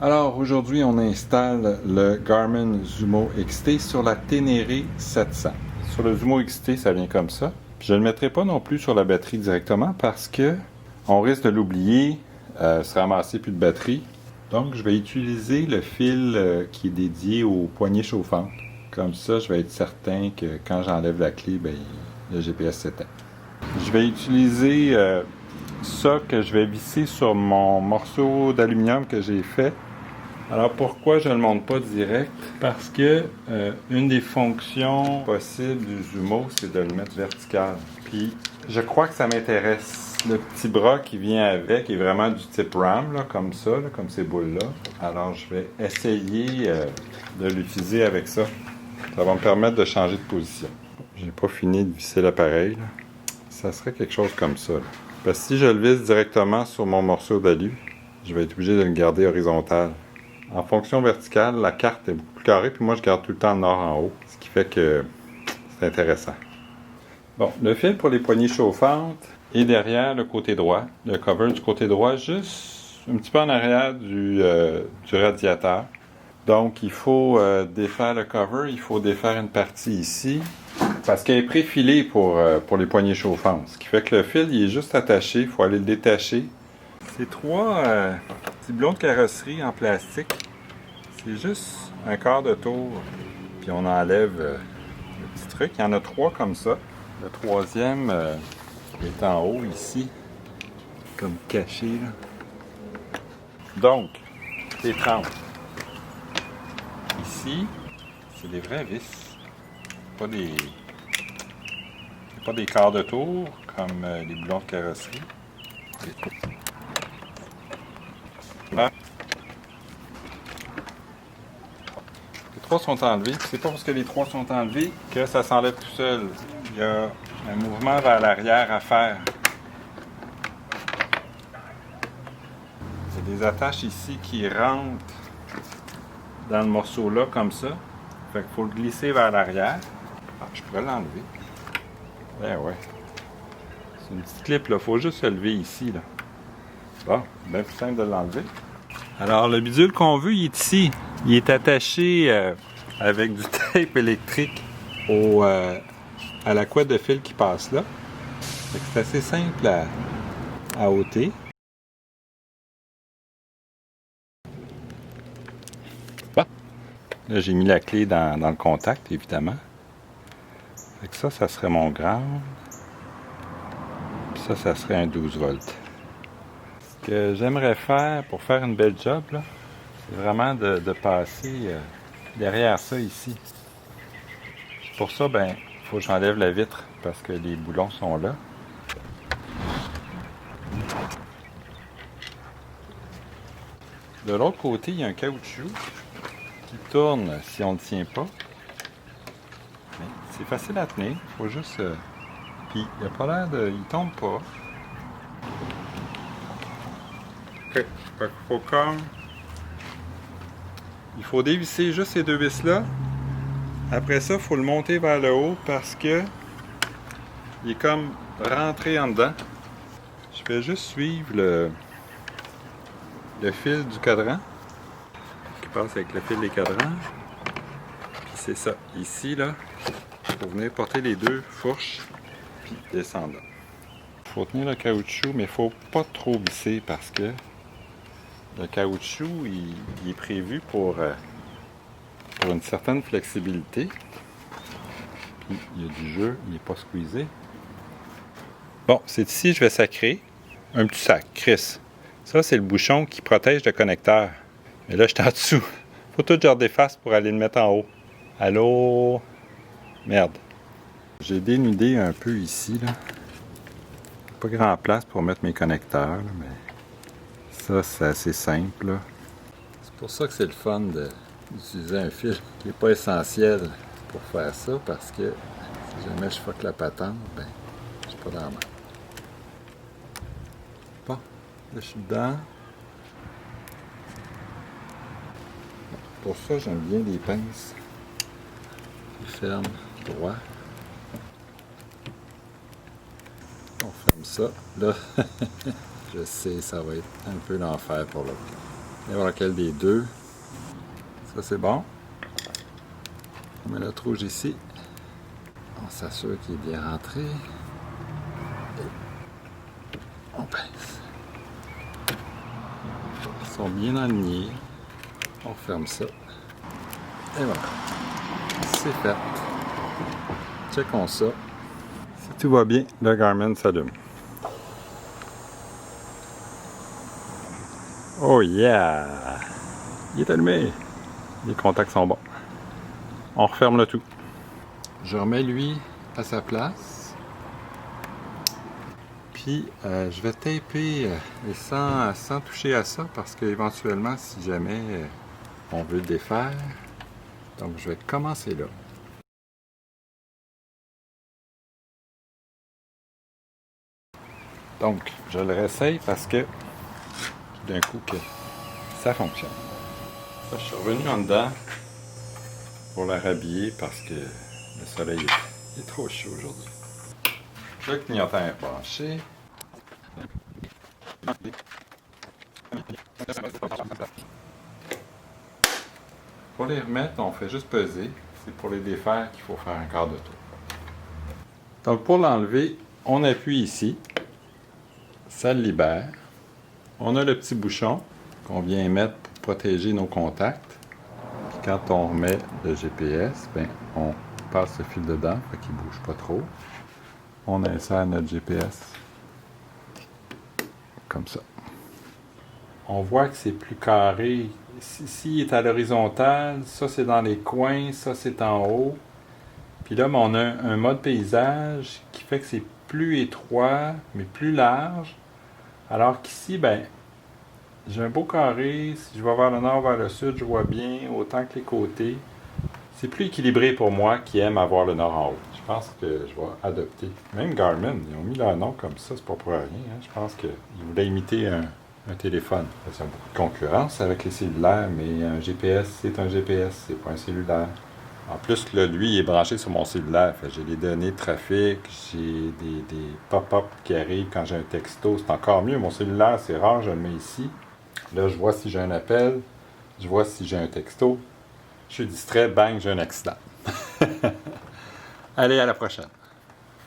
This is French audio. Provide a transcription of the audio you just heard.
Alors aujourd'hui, on installe le Garmin Zumo XT sur la Ténéré 700. Sur le Zumo XT, ça vient comme ça. Puis je ne le mettrai pas non plus sur la batterie directement parce que on risque de l'oublier, se ramasser plus de batterie. Donc je vais utiliser le fil qui est dédié aux poignées chauffantes. Comme ça, je vais être certain que quand j'enlève la clé, ben, le GPS s'éteint. Je vais utiliser ça que je vais visser sur mon morceau d'aluminium que j'ai fait. Alors pourquoi je ne le monte pas direct? Parce que une des fonctions possibles du Zumo, c'est de le mettre vertical. Puis je crois que ça m'intéresse. Le petit bras qui vient avec est vraiment du type RAM, là, comme ça, là, comme ces boules-là. Alors je vais essayer de l'utiliser avec ça. Ça va me permettre de changer de position. J'ai pas fini de visser l'appareil, là. Ça serait quelque chose comme ça, là. Parce que si je le visse directement sur mon morceau d'alu, je vais être obligé de le garder horizontal. En fonction verticale, la carte est beaucoup plus carrée, puis moi je garde tout le temps le nord en haut, ce qui fait que c'est intéressant. Bon, le fil pour les poignées chauffantes est derrière le côté droit, le cover du côté droit, juste un petit peu en arrière du radiateur. Donc il faut défaire le cover, il faut défaire une partie ici, parce qu'elle est préfilée pour les poignées chauffantes, ce qui fait que le fil il est juste attaché, il faut aller le détacher. C'est trois petits blons de carrosserie en plastique. C'est juste un quart de tour. Puis on enlève le petit truc. Il y en a trois comme ça. Le troisième est en haut ici. Comme caché là. Donc, c'est 30. Ici, c'est des vrais vis. Pas des quarts de tour comme les blons de carrosserie. Là. Les trois sont enlevés. C'est pas parce que les trois sont enlevés que ça s'enlève tout seul. Il y a un mouvement vers l'arrière à faire. Il y a des attaches ici qui rentrent dans le morceau là comme ça. Fait qu'il faut le glisser vers l'arrière. Ah, je pourrais l'enlever. Ben ouais. C'est une petite clip là. Faut juste se lever ici là. Bon, bien plus simple de l'enlever. Alors le bidule qu'on veut, il est ici. Il est attaché avec du tape électrique à la couette de fil qui passe là. C'est assez simple à ôter. Bon. Là, j'ai mis la clé dans le contact, évidemment. Fait que ça serait mon ground. Puis ça serait un 12 volts. Ce que j'aimerais faire pour faire une belle job, là, c'est vraiment de passer derrière ça ici. Pour ça, ben, il faut que j'enlève la vitre parce que les boulons sont là. De l'autre côté, il y a un caoutchouc qui tourne si on ne le tient pas. C'est facile à tenir, il faut juste... Puis, il n'a pas l'air de... Il tombe pas. OK. Faut comme... Il faut dévisser juste ces deux vis-là. Après ça, il faut le monter vers le haut parce que il est comme rentré en dedans. Je vais juste suivre le fil du cadran qui passe avec le fil des cadrans. Puis c'est ça. Ici, là, il faut venir porter les deux fourches puis descendre là. Il faut tenir le caoutchouc, mais il ne faut pas trop visser parce que le caoutchouc, il est prévu pour une certaine flexibilité. Puis il y a du jeu, il n'est pas squeezé. Bon, c'est ici, je vais sacrer un petit sac, Chris. Ça, c'est le bouchon qui protège le connecteur. Mais là, je suis en dessous. Faut tout que je redéfasse pour aller le mettre en haut. Allô? Merde. J'ai dénudé un peu ici, là. Pas grand place pour mettre mes connecteurs, là, mais ça, c'est assez simple, là. C'est pour ça que c'est le fun d'utiliser un fil qui n'est pas essentiel pour faire ça, parce que si jamais je fuck la patente, ben, je suis pas dans la main. Bon, là, je suis dedans. Pour ça, j'aime bien les pinces qui ferment droit. On ferme ça. Là, je sais, ça va être un peu l'enfer pour l'autre. Et voir lequel des deux. Ça, c'est bon. On met notre rouge ici. On s'assure qu'il est bien rentré. Et on pince. Ils sont bien alignés. On ferme ça. Et voilà. C'est fait. Checkons ça. Si tout va bien, le Garmin s'allume. Oh yeah! Il est allumé! Les contacts sont bons. On referme le tout. Je remets lui à sa place. Puis je vais taper et sans toucher à ça parce qu'éventuellement, si jamais on veut le défaire, donc je vais commencer là. Donc, je le réessaye parce que tout d'un coup que ça fonctionne. Là, je suis revenu en dedans pour la rhabiller parce que le soleil est trop chaud aujourd'hui. Le clignotant est branché. Pour les remettre, on fait juste peser. C'est pour les défaire qu'il faut faire un quart de tour. Donc pour l'enlever, on appuie ici. Ça le libère. On a le petit bouchon qu'on vient mettre pour protéger nos contacts. Puis quand on remet le GPS, ben, on passe le fil dedans, fait qu'il ne bouge pas trop. On insère notre GPS comme ça. On voit que c'est plus carré. Ici, il est à l'horizontale, ça c'est dans les coins, ça c'est en haut. Puis là, on a un mode paysage qui fait que c'est plus étroit, mais plus large. Alors qu'ici, ben, j'ai un beau carré. Si je vais vers le nord, vers le sud, je vois bien, autant que les côtés. C'est plus équilibré pour moi qui aime avoir le nord en haut. Je pense que je vais adopter. Même Garmin, ils ont mis leur nom comme ça, c'est pas pour rien. Hein. Je pense qu'ils voulaient imiter un téléphone. Il y a beaucoup de concurrence avec les cellulaires, mais un GPS, c'est un GPS, c'est pas un cellulaire. En plus, là, lui, il est branché sur mon cellulaire. J'ai les données de trafic, j'ai des pop-up qui arrivent quand j'ai un texto. C'est encore mieux. Mon cellulaire, c'est rare, je le mets ici. Là, je vois si j'ai un appel, je vois si j'ai un texto. Je suis distrait, bang, j'ai un accident. Allez, à la prochaine.